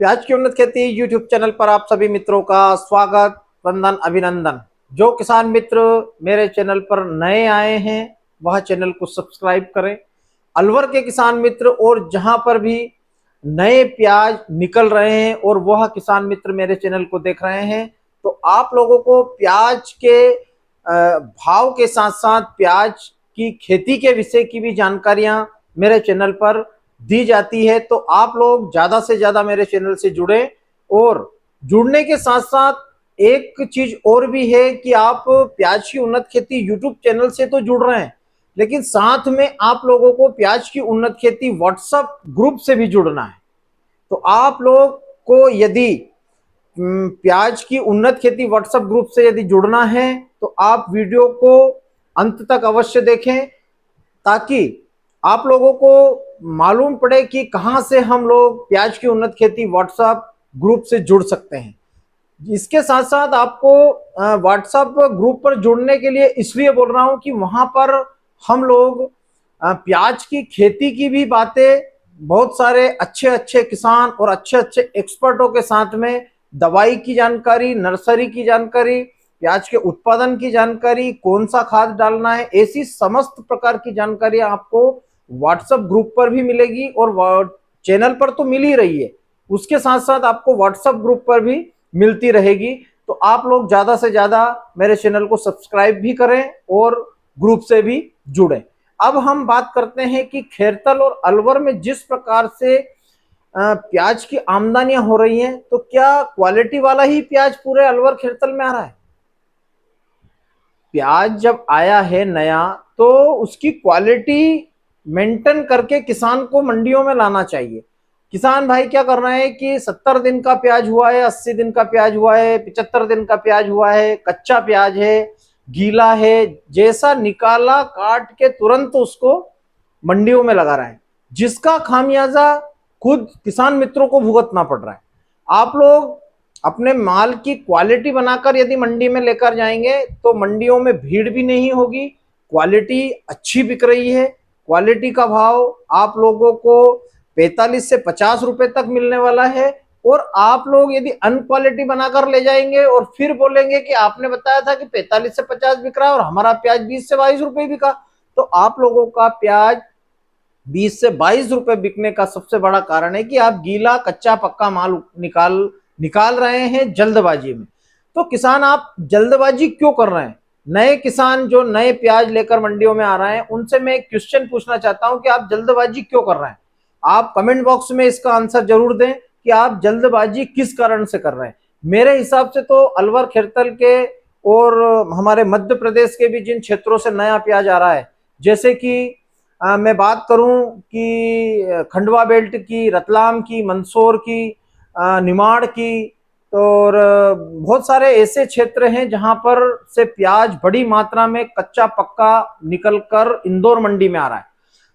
प्याज की उन्नत खेती यूट्यूब चैनल पर आप सभी मित्रों का स्वागत, वंदन, अभिनंदन। जो किसान मित्र मेरे चैनल पर नए आए हैं वह चैनल को सब्सक्राइब करें। अलवर के किसान मित्र और जहां पर भी नए प्याज निकल रहे हैं और वह किसान मित्र मेरे चैनल को देख रहे हैं, तो आप लोगों को प्याज के भाव के साथ साथ प्याज की खेती के विषय की भी जानकारियां मेरे चैनल पर दी जाती है। तो आप लोग ज्यादा से ज्यादा मेरे चैनल से जुड़े, और जुड़ने के साथ साथ एक चीज और भी है कि आप प्याज की उन्नत खेती यूट्यूब चैनल से तो जुड़ रहे हैं, लेकिन साथ में आप लोगों को प्याज की उन्नत खेती व्हाट्सएप ग्रुप से भी जुड़ना है। तो आप लोग को यदि प्याज की उन्नत खेती व्हाट्सएप ग्रुप से यदि जुड़ना है तो आप वीडियो को अंत तक अवश्य देखें, ताकि आप लोगों को मालूम पड़े कि कहां से हम लोग प्याज की उन्नत खेती व्हाट्सएप ग्रुप से जुड़ सकते हैं। इसके साथ साथ आपको व्हाट्सएप ग्रुप पर जुड़ने के लिए इसलिए बोल रहा हूं कि वहां पर हम लोग प्याज की खेती की भी बातें बहुत सारे अच्छे अच्छे किसान और अच्छे अच्छे एक्सपर्टों के साथ में, दवाई की जानकारी, नर्सरी की जानकारी, प्याज के उत्पादन की जानकारी, कौन सा खाद डालना है, ऐसी समस्त प्रकार की जानकारी आपको व्हाट्सएप ग्रुप पर भी मिलेगी। और चैनल पर तो मिल ही रही है, उसके साथ साथ आपको व्हाट्सएप ग्रुप पर भी मिलती रहेगी। तो आप लोग ज्यादा से ज्यादा मेरे चैनल को सब्सक्राइब भी करें और ग्रुप से भी जुड़ें। अब हम बात करते हैं कि खैरतल और अलवर में जिस प्रकार से प्याज की आमदनियां हो रही हैं, तो क्या क्वालिटी वाला ही प्याज पूरे अलवर खैरतल में आ रहा है? प्याज जब आया है नया, तो उसकी क्वालिटी मेंटेन करके किसान को मंडियों में लाना चाहिए। किसान भाई क्या कर रहे हैं कि 70 दिन का प्याज हुआ है, 80 दिन का प्याज हुआ है, 75 दिन का प्याज हुआ है, कच्चा प्याज है, गीला है, जैसा निकाला काट के तुरंत उसको मंडियों में लगा रहा है, जिसका खामियाजा खुद किसान मित्रों को भुगतना पड़ रहा है। आप लोग अपने माल की क्वालिटी बनाकर यदि मंडी में लेकर जाएंगे तो मंडियों में भीड़ भी नहीं होगी, क्वालिटी अच्छी बिक रही है। क्वालिटी का भाव आप लोगों को 45 से 50 रुपए तक मिलने वाला है। और आप लोग यदि अनक्वालिटी बनाकर ले जाएंगे और फिर बोलेंगे कि आपने बताया था कि 45 से 50 बिक रहा है और हमारा प्याज 20 से 22 रुपए बिका, तो आप लोगों का प्याज 20 से 22 रुपए बिकने का सबसे बड़ा कारण है कि आप गीला कच्चा पक्का माल निकाल रहे हैं जल्दबाजी में। तो किसान आप जल्दबाजी क्यों कर रहे हैं? नए किसान जो नए प्याज लेकर मंडियों में आ रहे हैं, उनसे मैं एक क्वेश्चन पूछना चाहता हूं कि आप जल्दबाजी क्यों कर रहे हैं? आप कमेंट बॉक्स में इसका आंसर जरूर दें कि आप जल्दबाजी किस कारण से कर रहे हैं। मेरे हिसाब से तो अलवर खैरतल के और हमारे मध्य प्रदेश के भी जिन क्षेत्रों से नया प्याज आ रहा है, जैसे कि मैं बात करूं कि खंडवा बेल्ट की, रतलाम की, मंदसौर की, निमाड़ की, तो और बहुत सारे ऐसे क्षेत्र हैं जहां पर से प्याज बड़ी मात्रा में कच्चा पक्का निकलकर इंदौर मंडी में आ रहा है।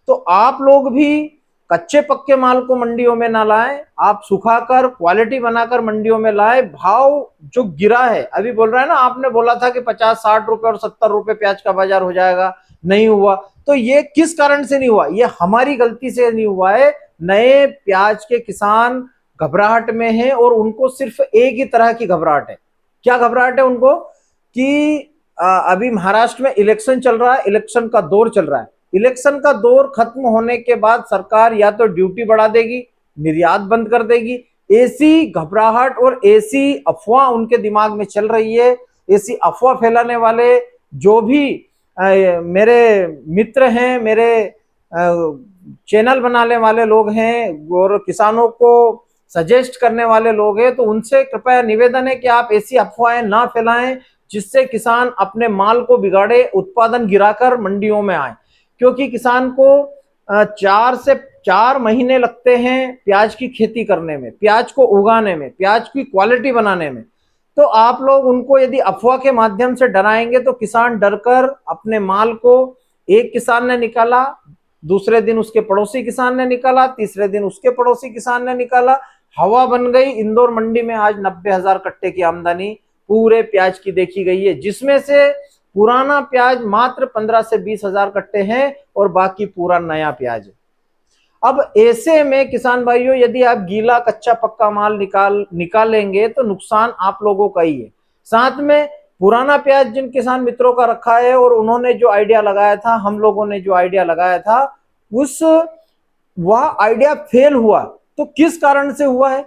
तो आप लोग भी कच्चे पक्के माल को मंडियों में ना लाएं, आप सुखाकर क्वालिटी बनाकर मंडियों में लाएं। भाव जो गिरा है, अभी बोल रहा है ना, आपने बोला था कि 50-60 रुपए और 70 रुपए प्याज का बाजार हो जाएगा, नहीं हुआ। तो ये किस कारण से नहीं हुआ? ये हमारी गलती से नहीं हुआ है। नए प्याज के किसान घबराहट में है और उनको सिर्फ एक ही तरह की घबराहट है। क्या घबराहट है उनको? कि अभी महाराष्ट्र में इलेक्शन चल रहा है, इलेक्शन का दौर चल रहा है। इलेक्शन का दौर खत्म होने के बाद सरकार या तो ड्यूटी बढ़ा देगी, निर्यात बंद कर देगी। ऐसी घबराहट और ऐसी अफवाह उनके दिमाग में चल रही है। ऐसी अफवाह फैलाने वाले जो भी मेरे मित्र हैं, मेरे चैनल बनाने वाले लोग हैं और किसानों को सजेस्ट करने वाले लोग हैं, तो उनसे कृपया निवेदन है कि आप ऐसी अफवाहें ना फैलाएं जिससे किसान अपने माल को बिगाड़े, उत्पादन गिराकर मंडियों में आए। क्योंकि किसान को 4 महीने लगते हैं प्याज की खेती करने में, प्याज को उगाने में, प्याज की क्वालिटी बनाने में। तो आप लोग उनको यदि अफवाह के माध्यम से डराएंगे तो किसान डरकर अपने माल को, एक किसान ने निकाला, दूसरे दिन उसके पड़ोसी किसान ने निकाला, तीसरे दिन उसके पड़ोसी किसान ने निकाला, हवा बन गई। इंदौर मंडी में आज 90,000 कट्टे की आमदनी पूरे प्याज की देखी गई है, जिसमें से पुराना प्याज मात्र 15 से 20,000 कट्टे हैं और बाकी पूरा नया प्याज है। अब ऐसे में किसान भाइयों, यदि आप गीला कच्चा पक्का माल निकालेंगे तो नुकसान आप लोगों का ही है। साथ में पुराना प्याज जिन किसान मित्रों का रखा है और उन्होंने जो आइडिया लगाया था, हम लोगों ने जो आइडिया लगाया था, वह आइडिया फेल हुआ। तो किस कारण से हुआ है?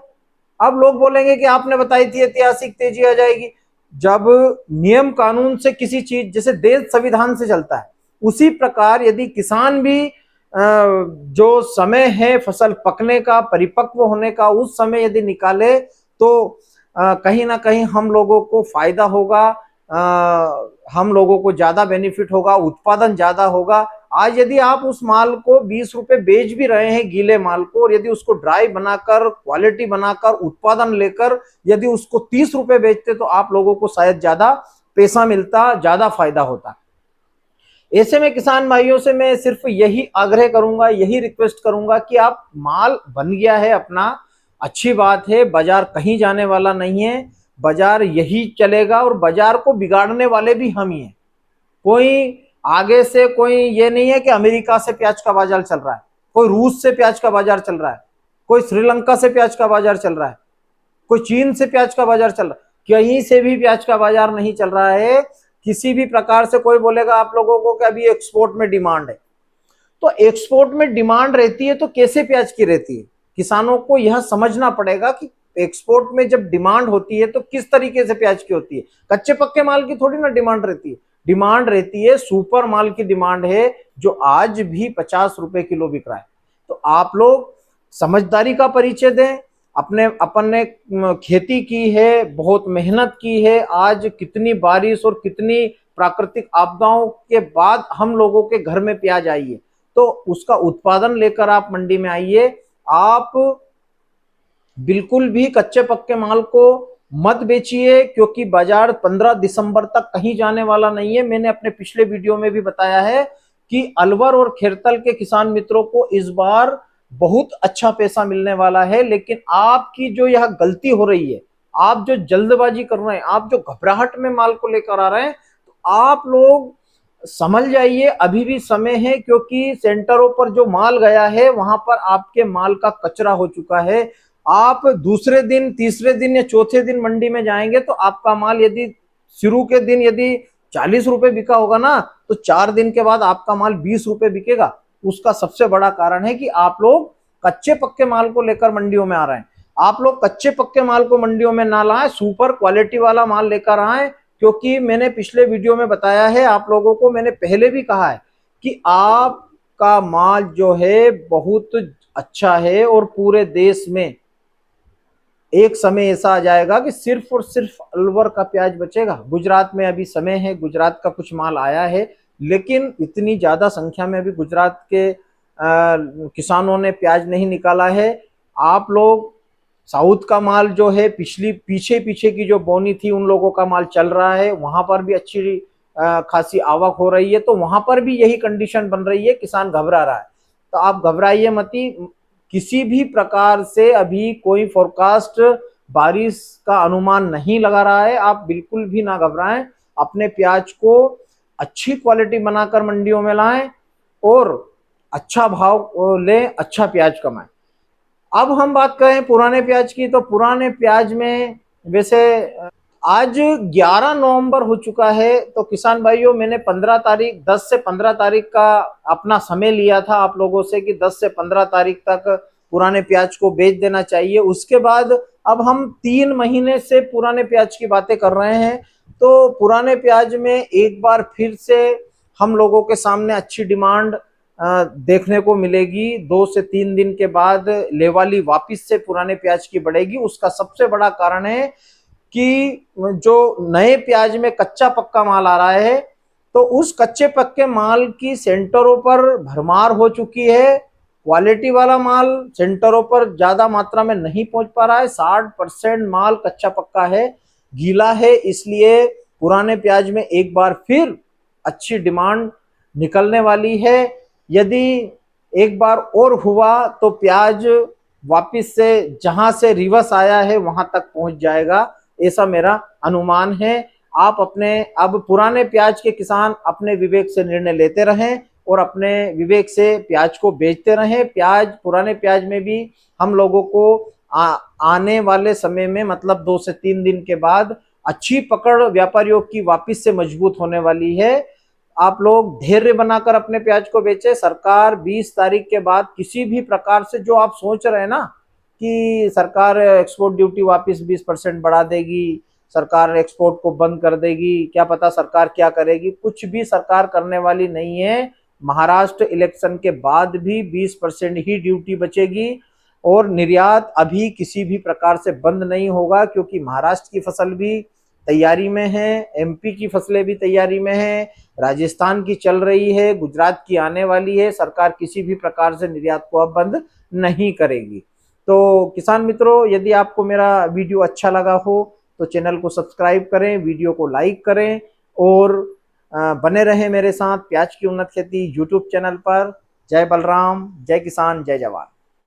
अब लोग बोलेंगे कि आपने बताई थी ऐतिहासिक तेजी आ जाएगी। जब नियम कानून से किसी चीज, जैसे देश संविधान से चलता है, उसी प्रकार यदि किसान भी जो समय है फसल पकने का, परिपक्व होने का, उस समय यदि निकाले तो कहीं ना कहीं हम लोगों को फायदा होगा, हम लोगों को ज्यादा बेनिफिट होगा, उत्पादन ज्यादा होगा। आज यदि आप उस माल को 20 रुपए बेच भी रहे हैं, गीले माल को, और यदि उसको ड्राई बनाकर, क्वालिटी बनाकर, उत्पादन लेकर यदि उसको 30 रुपए बेचते तो आप लोगों को शायद ज्यादा पैसा मिलता, ज्यादा फायदा होता। ऐसे में किसान भाइयों से मैं सिर्फ यही आग्रह करूंगा, यही रिक्वेस्ट करूंगा कि आप, माल बन गया है अपना, अच्छी बात है, बाजार कहीं जाने वाला नहीं है, बाजार यही चलेगा और बाजार को बिगाड़ने वाले भी हम ही हैं। कोई आगे से कोई ये नहीं है कि अमेरिका से प्याज का बाजार चल रहा है, कोई रूस से प्याज का बाजार चल रहा है, कोई श्रीलंका से प्याज का बाजार चल रहा है, कोई चीन से प्याज का बाजार चल रहा है, कहीं से भी प्याज का बाजार नहीं चल रहा है। किसी भी प्रकार से कोई बोलेगा आप लोगों को कि अभी एक्सपोर्ट में डिमांड है, तो एक्सपोर्ट में डिमांड रहती है तो कैसे प्याज की रहती है? किसानों को यह समझना पड़ेगा कि एक्सपोर्ट में जब डिमांड होती है तो किस तरीके से प्याज की होती है। कच्चे पक्के माल की थोड़ी ना डिमांड रहती है, डिमांड रहती है सुपर माल की डिमांड है, जो आज भी 50 रुपए किलो बिक रहा है। तो आप लोग समझदारी का परिचय दें। अपन ने खेती की है, बहुत मेहनत की है, आज कितनी बारिश और कितनी प्राकृतिक आपदाओं के बाद हम लोगों के घर में प्याज आई है, तो उसका उत्पादन लेकर आप मंडी में आइए। आप बिल्कुल भी कच्चे पक्के माल को मत बेचिए, क्योंकि बाजार 15 दिसंबर तक कहीं जाने वाला नहीं है। मैंने अपने पिछले वीडियो में भी बताया है कि अलवर और खेरतल के किसान मित्रों को इस बार बहुत अच्छा पैसा मिलने वाला है, लेकिन आपकी जो यह गलती हो रही है, आप जो जल्दबाजी कर रहे हैं, आप जो घबराहट में माल को लेकर आ रहे हैं, तो आप लोग समझ जाइए अभी भी समय है, क्योंकि सेंटरों पर जो माल गया है वहां पर आपके माल का कचरा हो चुका है। आप दूसरे दिन, तीसरे दिन या चौथे दिन मंडी में जाएंगे तो आपका माल यदि शुरू के दिन यदि 40 रुपए बिका होगा ना, तो 4 दिन के बाद आपका माल 20 रुपए बिकेगा। उसका सबसे बड़ा कारण है कि आप लोग कच्चे पक्के माल को लेकर मंडियों में आ रहे हैं। आप लोग कच्चे पक्के माल को मंडियों में ना लाएं, सुपर क्वालिटी वाला माल लेकर आए, क्योंकि मैंने पिछले वीडियो में बताया है आप लोगों को, मैंने पहले भी कहा है कि आपका माल जो है बहुत अच्छा है और पूरे देश में एक समय ऐसा आ जाएगा कि सिर्फ और सिर्फ अलवर का प्याज बचेगा। गुजरात में अभी समय है, गुजरात का कुछ माल आया है, लेकिन इतनी ज्यादा संख्या में अभी गुजरात के किसानों ने प्याज नहीं निकाला है। आप लोग साउथ का माल जो है, पीछे की जो बोनी थी उन लोगों का माल चल रहा है, वहां पर भी अच्छी खासी आवक हो रही है, तो वहां पर भी यही कंडीशन बन रही है, किसान घबरा रहा है। तो आप घबराइए मती, किसी भी प्रकार से अभी कोई फोरकास्ट बारिश का अनुमान नहीं लगा रहा है, आप बिल्कुल भी ना घबराएं। अपने प्याज को अच्छी क्वालिटी बनाकर मंडियों में लाएं और अच्छा भाव लें, अच्छा प्याज कमाएं। अब हम बात करें पुराने प्याज की, तो पुराने प्याज में वैसे आज 11 नवंबर हो चुका है, तो किसान भाइयों मैंने 10 से 15 तारीख का अपना समय लिया था आप लोगों से कि 10 से 15 तारीख तक पुराने प्याज को बेच देना चाहिए। उसके बाद अब हम 3 महीने से पुराने प्याज की बातें कर रहे हैं, तो पुराने प्याज में एक बार फिर से हम लोगों के सामने अच्छी डिमांड देखने को मिलेगी। 2 से 3 दिन के बाद लेवाली वापिस से पुराने प्याज की बढ़ेगी। उसका सबसे बड़ा कारण है कि जो नए प्याज में कच्चा पक्का माल आ रहा है, तो उस कच्चे पक्के माल की सेंटरों पर भरमार हो चुकी है। क्वालिटी वाला माल सेंटरों पर ज्यादा मात्रा में नहीं पहुंच पा रहा है। 60% माल कच्चा पक्का है, गीला है, इसलिए पुराने प्याज में एक बार फिर अच्छी डिमांड निकलने वाली है। यदि एक बार और हुआ तो प्याज वापिस से जहां से रिवर्स आया है वहां तक पहुंच जाएगा, ऐसा मेरा अनुमान है। आप अपने अब पुराने प्याज के किसान अपने विवेक से निर्णय लेते रहें। और अपने विवेक से प्याज को बेचते रहें। प्याज, पुराने प्याज में भी हम लोगों को आने वाले समय में मतलब 2 से 3 दिन के बाद अच्छी पकड़ व्यापारियों की वापस से मजबूत होने वाली है। आप लोग धैर्य बनाकर अपने प्याज को बेचे। सरकार 20 तारीख के बाद किसी भी प्रकार से, जो आप सोच रहे हैं ना कि सरकार एक्सपोर्ट ड्यूटी वापस 20% बढ़ा देगी, सरकार एक्सपोर्ट को बंद कर देगी, क्या पता सरकार क्या करेगी, कुछ भी सरकार करने वाली नहीं है। महाराष्ट्र इलेक्शन के बाद भी 20% ही ड्यूटी बचेगी और निर्यात अभी किसी भी प्रकार से बंद नहीं होगा, क्योंकि महाराष्ट्र की फसल भी तैयारी में है, एमपी की फसलें भी तैयारी में है, राजस्थान की चल रही है, गुजरात की आने वाली है। सरकार किसी भी प्रकार से निर्यात को अब बंद नहीं करेगी। तो किसान मित्रों, यदि आपको मेरा वीडियो अच्छा लगा हो तो चैनल को सब्सक्राइब करें, वीडियो को लाइक करें और बने रहें मेरे साथ प्याज की उन्नत खेती यूट्यूब चैनल पर। जय बलराम, जय किसान, जय जवान।